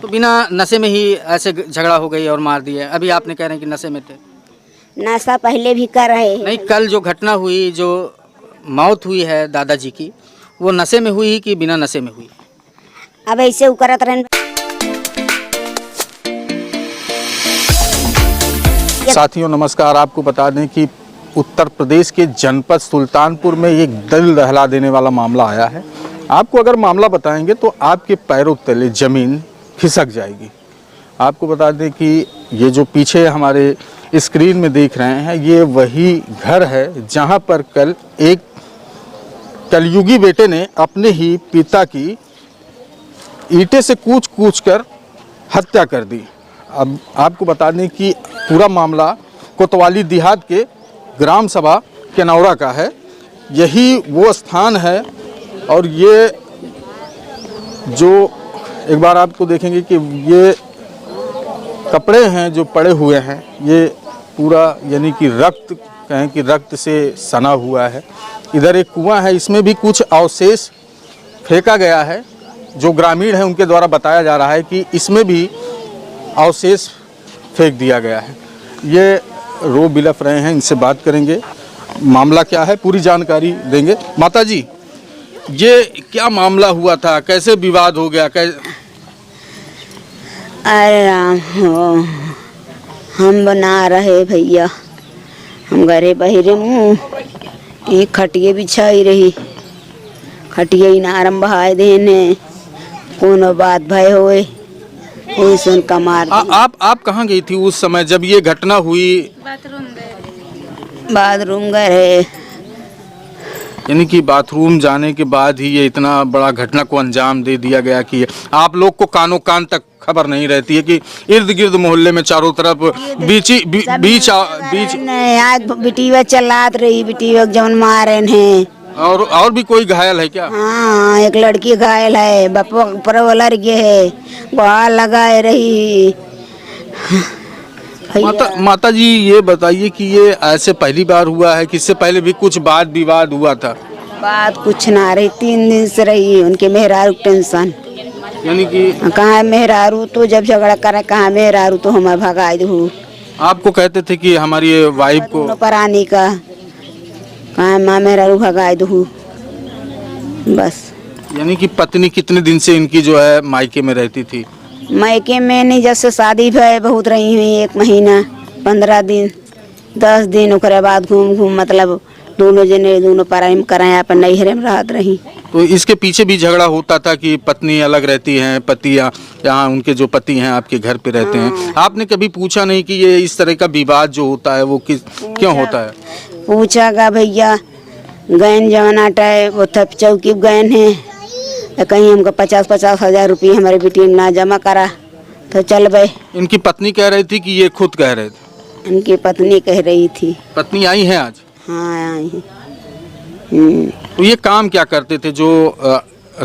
तो बिना नशे में ही ऐसे झगड़ा हो गई और मार दिया। अभी आपने कह रहे हैं कि नशे में थे। नशा पहले भी कर रहे हैं। नहीं, कल जो घटना हुई, जो मौत हुई है दादाजी की, वो नशे में हुई कि बिना नशे में हुई? अब ऐसे करत रहन। साथियों नमस्कार। आपको बता दें कि उत्तर प्रदेश के जनपद सुल्तानपुर में एक दिल दहला देने वाला मामला आया है। आपको अगर मामला बताएंगे तो आपके पैरों तले ज़मीन खिसक जाएगी। आपको बता दें कि ये जो पीछे हमारे स्क्रीन में देख रहे हैं, ये वही घर है जहां पर कल एक कलयुगी बेटे ने अपने ही पिता की ईंटें से कूच कर हत्या कर दी। अब आपको बता दें कि पूरा मामला कोतवाली देहात के ग्राम सभा केनौरा का है। यही वो स्थान है और ये जो एक बार आपको देखेंगे कि ये कपड़े हैं जो पड़े हुए हैं, ये पूरा यानी कि रक्त, कहें कि रक्त से सना हुआ है। इधर एक कुआं है, इसमें भी कुछ अवशेष फेंका गया है। जो ग्रामीण हैं उनके द्वारा बताया जा रहा है कि इसमें भी अवशेष फेंक दिया गया है। ये रो बिलफ रहे हैं, इनसे बात करेंगे, मामला क्या है पूरी जानकारी देंगे। माता जी, ये क्या मामला हुआ था, कैसे विवाद हो गया? अरे राम हो, हम बना रहे भैया, हम घरे बहिरे मुँह एक खटिए बिछाई रही, खटिए नारम बहाए देने कोनो बात भय होए सुन का मार। आप कहाँ गई थी उस समय जब ये घटना हुई? बाथरूम गए। यानी कि बाथरूम जाने के बाद ही ये इतना बड़ा घटना को अंजाम दे दिया गया कि आप लोग को कानों कान तक खबर नहीं रहती है कि इर्द गिर्द मोहल्ले में चारों तरफ बीच आज बिटिया चलात रही, बिटिया जवन मारे हैं। और भी कोई घायल है क्या? हाँ, एक लड़की घायल है, बापा ऊपर वाला है, वहाँ लगाए रही। माता जी ये बताइए कि ये ऐसे पहली बार हुआ है कि इससे पहले भी कुछ वाद विवाद हुआ था? बात कुछ ना रही, 3 दिन से रही उनके मेहरारू टेंशन। यानी कि कहाँ मेहरारू तो जब झगड़ा करे, कहाँ मेहरारू तो हमारे भगाए दू। आपको कहते थे कि हमारी वाइफ को परानी का कहाँ माँ मेहरारू भगाए दू बस। यानी कि पत्नी कितने दिन से इनकी जो है मायके में रहती थी? मायके में नहीं, जैसे शादी भय बहुत रही हुई, 1 महीना 15 दिन 10 दिन, उसके बाद घूम मतलब दोनों जने दोनों पराई में कराया पर नैहरे में रहत रही। तो इसके पीछे भी झगड़ा होता था कि पत्नी अलग रहती हैं, पति यहाँ उनके जो पति हैं आपके घर पे रहते हैं। आपने कभी पूछा नहीं कि ये इस तरह का विवाद जो होता है वो क्यों होता है? पूछा गा भैया, गैन जवाना टाइम वो थप चौकी गैन है, कहीं हमको 50-50 हजार रुपये हमारे बेटी ने ना जमा करा तो चल गए। इनकी पत्नी कह रही थी कि ये खुद कह रहे थे? इनकी पत्नी कह रही थी। पत्नी आई है आज? हाँ आई है। तो ये काम क्या करते थे? जो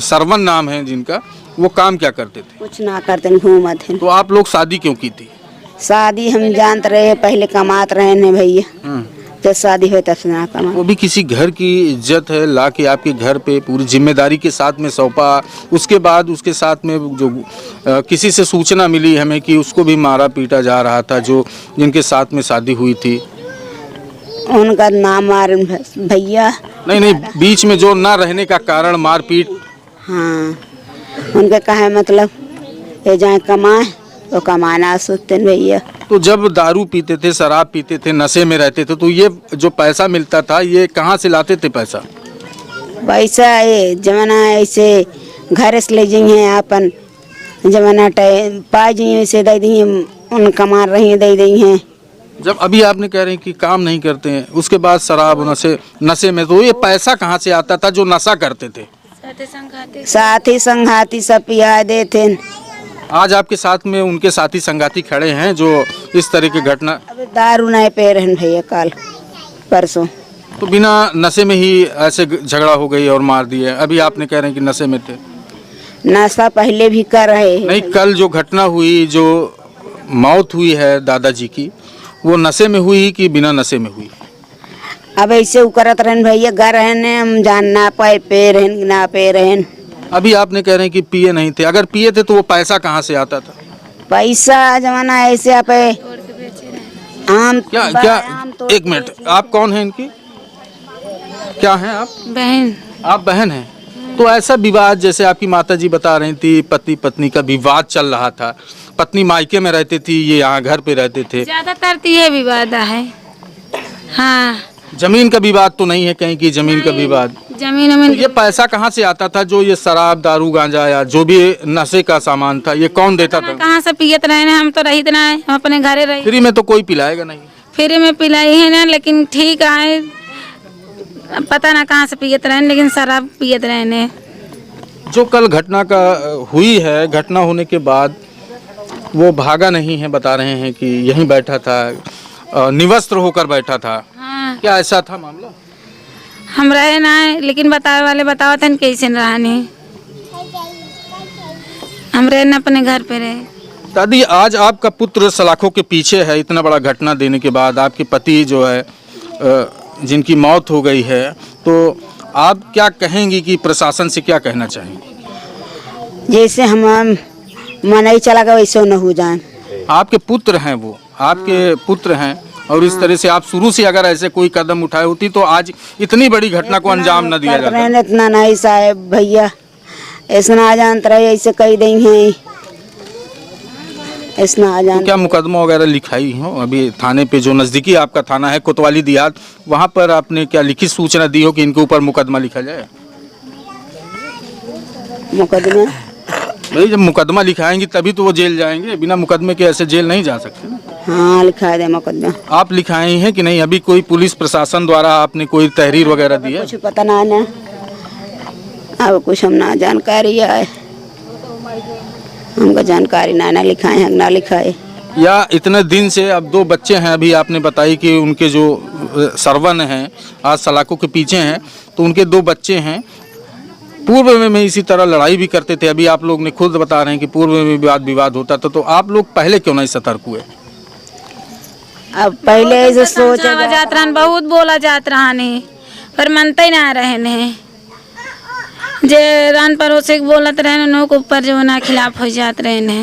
सरवन नाम है जिनका, वो काम क्या करते थे? कुछ ना करते, घूमत है। तो आप लोग शादी क्यों की थी? शादी हम जानते रहे, पहले कमात रहे हैं भैया, जब शादी हुई तब ना कमा। वो भी किसी घर की इज्जत है, ला के आपके घर पे पूरी जिम्मेदारी के साथ में सौंपा। उसके बाद उसके साथ में जो किसी से सूचना मिली हमें कि उसको भी मारा पीटा जा रहा था, जो जिनके साथ में शादी हुई थी। उनका नाम मार भैया नहीं, बीच में जो ना रहने का कारण मारपीट। हाँ, उनके कहे मतलब ये जाए कमाए तो कमाना सोचते भैया। तो जब दारू पीते थे, शराब पीते थे, नशे में रहते थे, तो ये जो पैसा मिलता था ये कहाँ से लाते थे पैसा? पैसा ये जमाना ऐसे घर से ले जाइए, अपन जमाना टाइम पा जाइए से दे दिए, उन कमा रही दे दी हैं। जब अभी आपने कह रहे हैं कि काम नहीं करते हैं, उसके बाद शराब नशे में, तो ये पैसा कहाँ से आता था जो नशा करते थे? साथी संघाती सब पिया देते। आज आपके साथ में उनके साथी संगाती खड़े हैं जो इस तरह की घटना। अभी दारू नहीं पे रहे भैया, कल परसों तो बिना नशे में ही ऐसे झगड़ा हो गई और मार दिए। अभी आपने कह रहे हैं कि नशे में थे। नशा पहले भी कर रहे हैं। नहीं, कल जो घटना हुई, जो मौत हुई है दादाजी की, वो नशे में हुई कि बिना नशे में हुई? अब ऐसे करत रहन भैया, घर रहने हम जान ना पाए पे रहन ना पे रहन। अभी आपने कह रहे हैं कि पिए नहीं थे, अगर पिए थे तो वो पैसा कहाँ से आता था? पैसा जमाना ऐसे आप आम क्या क्या एक मिनट, आप कौन हैं इनकी, क्या हैं आप? बहन। आप बहन हैं। तो ऐसा विवाद, जैसे आपकी माताजी बता रही थी, पति पत्नी का विवाद चल रहा था, पत्नी मायके में रहती थी, ये यहाँ घर पे रहते थे, ज्यादातर तो ये विवाद है। हाँ, जमीन का विवाद तो नहीं है कहीं की, जमीन का विवाद। जमीन तो में ये पैसा कहाँ से आता था, जो ये शराब दारू गांजा या जो भी नशे का सामान था, ये कौन देता था? कहाँ से पियत रहे हैं, हम तो रही ना, हम अपने घरे रही। फ्री में तो कोई पिलाएगा नहीं। फ्री में पिलाई है ना, लेकिन ठीक है, पता ना कहाँ से पियत रहे, लेकिन शराब पियत रहे ने। जो कल घटना का हुई है, घटना होने के बाद वो भागा नहीं है, बता रहे हैं कि यहीं बैठा था, निवस्त्र होकर बैठा था। हाँ, क्या ऐसा था मामला? हम रहे ना, लेकिन बतावे वाले बताओ थे कैसे रहा नहीं, हम रहे ना अपने घर पे रहे। दादी, आज आपका पुत्र सलाखों के पीछे है, इतना बड़ा घटना देने के बाद आपके पति जो है जिनकी मौत हो गई है, तो आप क्या कहेंगी कि प्रशासन से क्या कहना चाहेंगे? जैसे हम मन ही चला गया वैसे न हो जाए। आपके पुत्र हैं, वो आपके पुत्र हैं, और इस तरह से आप शुरू से अगर ऐसे कोई कदम उठाए होती तो आज इतनी बड़ी घटना को अंजाम न दिया जाता। इतना नहीं साहब भैया, ऐसा ना जानते रहे, ऐसे कही देंगे, ऐसा ना जान। क्या मुकदमा वगैरह लिखाई हो अभी थाने पे, जो नज़दीकी आपका थाना है कोतवाली देहात, वहाँ पर आपने क्या लिखित सूचना दी हो कि इनके ऊपर मुकदमा लिखा जाए? मुकदमा भाई, जब मुकदमा लिखाएंगे तभी तो वो जेल जाएंगे, बिना मुकदमे के ऐसे जेल नहीं जा सकते। हाँ, लिखा दे मुकदमा। आप लिखाए हैं कि नहीं? अभी कोई पुलिस प्रशासन द्वारा आपने कोई तहरीर वगैरह दी है? कुछ पता ना है, अब कुछ हम ना जानकारी है, हमको जानकारी ना लिखाए हैं ना लिखाए। या इतने दिन से अब 2 बच्चे हैं, अभी आपने बताई कि उनके जो सरवन हैं आज सलाखों के पीछे हैं, तो उनके 2 बच्चे हैं। पूर्व में इसी तरह लड़ाई भी करते थे, अभी आप लोग ने खुद बता रहे हैं कि पूर्व में विवाद होता था, तो आप लोग पहले क्यों नहीं सतर्क हुए? अब पहले ऐसे सोच जात रहन, बहुत बोला जात रहा नहीं, पर मनते ना रहे ने, जे रान पड़ोसी बोलत रहे नो के ऊपर जो ना खिलाफ हो जात रहे ने,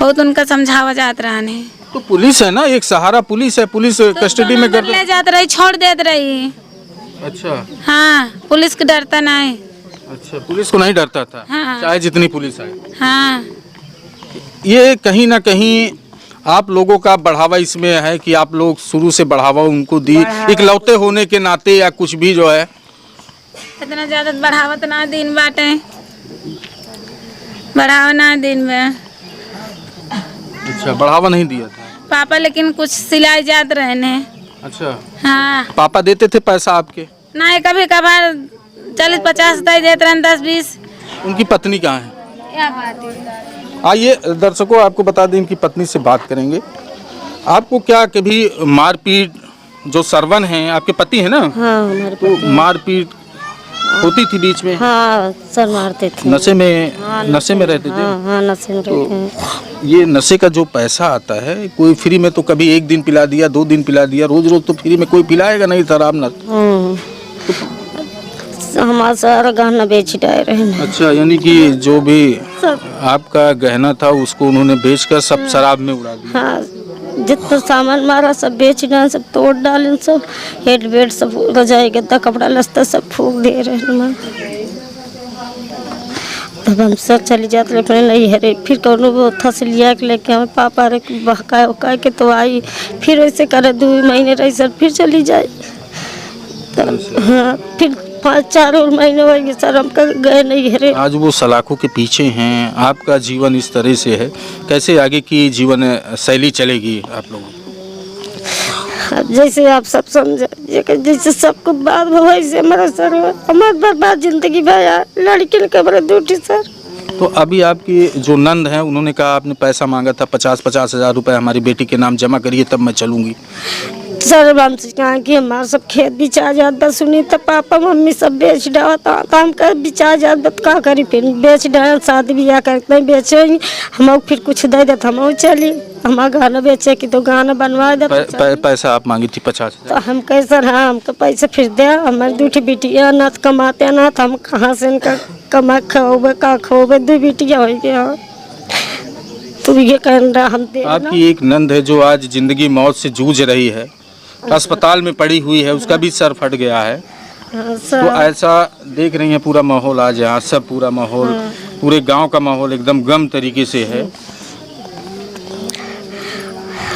बहुत उनका समझावा जात रहा ने। तो पुलिस है ना, एक सहारा पुलिस है, पुलिस कस्टडी में कर ले जात रही, छोड़ देत रही। अच्छा, हाँ, पुलिस को डरता नहीं। अच्छा, पुलिस को नहीं डरता था। हाँ। चाहे जितनी पुलिस आए। हाँ, ये कहीं ना कहीं आप लोगों का बढ़ावा इसमें है कि आप लोग शुरू से बढ़ावा उनको दी, इकलौते होने के नाते, या कुछ भी जो है इतना ज्यादा बढ़ावत ना दिन बाटे, बढ़ावा ना दिन में। अच्छा, बढ़ावा नहीं दिया था पापा लेकिन कुछ सिलाई जात रहे ने। अच्छा, हाँ, पापा देते थे पैसा आपके? नहीं, कभी कभार 40-50 देते रहे, 10-20। उनकी पत्नी कहाँ है? क्या बात है। आइए दर्शकों, आपको बता दें, इनकी पत्नी से बात करेंगे। आपको क्या कभी मारपीट, जो सरवन हैं आपके पति है ना? हाँ, हमारे तो मारपीट होती थी बीच में? हाँ, सर मारते थे। नशे में? हाँ, नशे में रहते थे? हाँ, हाँ, नशे में रहते हैं। तो ये नशे का जो पैसा आता है, कोई फ्री में तो कभी 1 दिन पिला दिया, 2 दिन पिला दिया, रोज रोज तो फ्री में कोई पिलाएगा नहीं शराब न। हमारा सारा गहना बेच डाले रहे। अच्छा, यानी कि जो भी सब आपका गहना था उसको उन्होंने बेचकर सब शराब में उड़ा दिया। हाँ, जितना सामान मारा सब बेच डाले, सब तोड़ डाले, सब हेड बेड, सब रजाई गद्दा कपड़ा लस्ता सब फूक दे रहे हैं। तब हम सब चली जाते अपने नहीं हरे, फिर कौन था से लिया के लेके हमें पापा रे बहकाए उकाए के तो आई, फिर वैसे करे 2 महीने रही सर, फिर चली जाए। हाँ, फिर 5-4 और महीने होंगे सर, हम गए नहीं हरे। आज वो सलाखों के पीछे हैं, आपका जीवन इस तरह से है, कैसे आगे की जीवन शैली चलेगी आप लोगों की? जैसे आप सब समझे, जैसे सबको बात वैसे हमारा सर, हमारा बर्बाद जिंदगी भाया, लड़की ने कमरे दूठी सर। तो अभी आपकी जो नंद हैं, उन्होंने कहा आपने पैसा मांगा था 50-50 हज़ार रुपये हमारी बेटी के नाम जमा करिए तब मैं चलूँगी। सर हमसे कहा कि हमारा सब खेत बिचा जात बस सुनी तो पापा मम्मी सब बेच डाला तो हम कर बिचा जात बत का करी फिर बेच डाल शादी ब्याह करते बेचेंगे हम फिर कुछ दे दे हम चली हमारा गाना बेचे कि तो गाना बनवा दे पैसा आप मांगी थी 50,000। तो हम कैसे हाँ हमको पैसे फिर दे हमारे दूठी बेटियाँ ना तो कमाते ना तो हम कहाँ से इनका कमा खोबे का खोबे 2 बेटियाँ हो गया तो ये कह रहा हम दे आपकी एक नंद है जो आज जिंदगी मौत से जूझ रही है, अस्पताल में पड़ी हुई है, उसका भी सर फट गया है। तो ऐसा देख रही हैं पूरा माहौल आज यहाँ सब पूरा माहौल पूरे गांव का माहौल एकदम गम तरीके से है।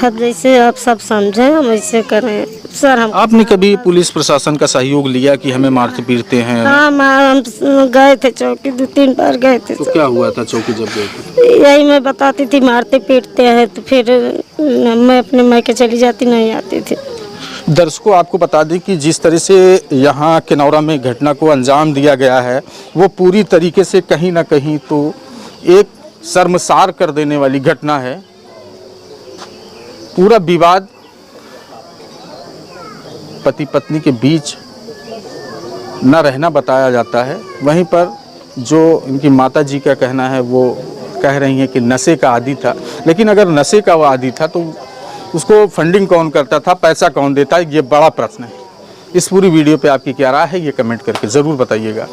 अब जैसे आप सब समझे हम ऐसे करें सर। हम आपने कभी पुलिस प्रशासन का सहयोग लिया कि हमें मारते पीटते हैं? हाँ हम गए थे चौकी 2-3 बार गए थे। तो क्या हुआ था चौकी जब गए थे? यही मैं बताती थी मारते पीटते हैं तो फिर मैं अपने मायके चली जाती नहीं आती थी। दर्शकों आपको बता दें कि जिस तरह से यहाँ किनौरा में घटना को अंजाम दिया गया है वो पूरी तरीके से कहीं ना कहीं तो एक शर्मसार कर देने वाली घटना है। पूरा विवाद पति पत्नी के बीच न रहना बताया जाता है, वहीं पर जो इनकी माता जी का कहना है वो कह रही हैं कि नशे का आदी था। लेकिन अगर नशे का वो आदी था तो उसको फंडिंग कौन करता था, पैसा कौन देता है, ये बड़ा प्रश्न है। इस पूरी वीडियो पे आपकी क्या राय है ये कमेंट करके ज़रूर बताइएगा।